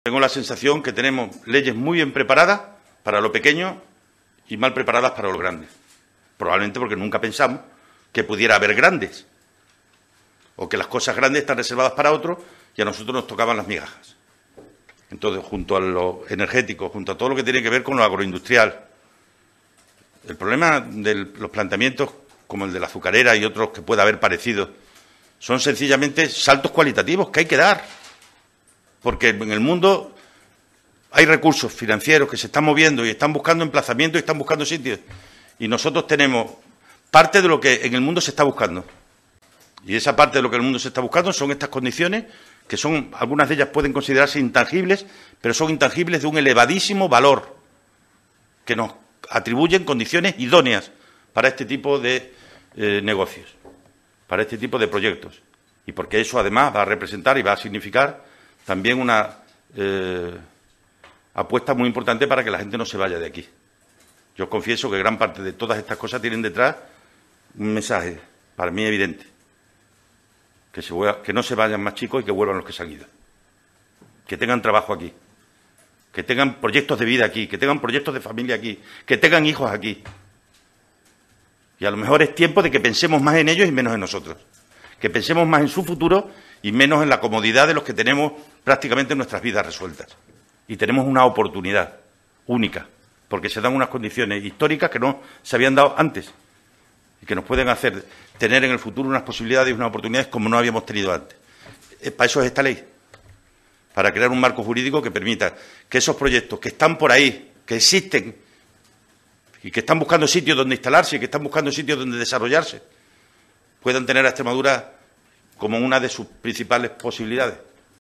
Tengo la sensación que tenemos leyes muy bien preparadas para lo pequeño y mal preparadas para lo grande. Probablemente porque nunca pensamos que pudiera haber grandes, o que las cosas grandes están reservadas para otros y a nosotros nos tocaban las migajas. Entonces, junto a lo energético, junto a todo lo que tiene que ver con lo agroindustrial, el problema de los planteamientos como el de la azucarera y otros que pueda haber parecido son sencillamente saltos cualitativos que hay que dar. Porque en el mundo hay recursos financieros que se están moviendo y están buscando emplazamientos y están buscando sitios. Y nosotros tenemos parte de lo que en el mundo se está buscando. Y esa parte de lo que en el mundo se está buscando son estas condiciones, que son, algunas de ellas pueden considerarse intangibles, pero son intangibles de un elevadísimo valor, que nos atribuyen condiciones idóneas para este tipo de negocios, para este tipo de proyectos. Y porque eso, además, va a representar y va a significar también una apuesta muy importante para que la gente no se vaya de aquí. Yo confieso que gran parte de todas estas cosas tienen detrás un mensaje, para mí evidente, que no se vayan más chicos y que vuelvan los que se han ido. Que tengan trabajo aquí, que tengan proyectos de vida aquí, que tengan proyectos de familia aquí, que tengan hijos aquí. Y a lo mejor es tiempo de que pensemos más en ellos y menos en nosotros. Que pensemos más en su futuro y menos en la comodidad de los que tenemos prácticamente nuestras vidas resueltas. Y tenemos una oportunidad única, porque se dan unas condiciones históricas que no se habían dado antes y que nos pueden hacer tener en el futuro unas posibilidades y unas oportunidades como no habíamos tenido antes. Para eso es esta ley, para crear un marco jurídico que permita que esos proyectos que están por ahí, que existen y que están buscando sitios donde instalarse y que están buscando sitios donde desarrollarse, puedan tener a Extremadura como una de sus principales posibilidades.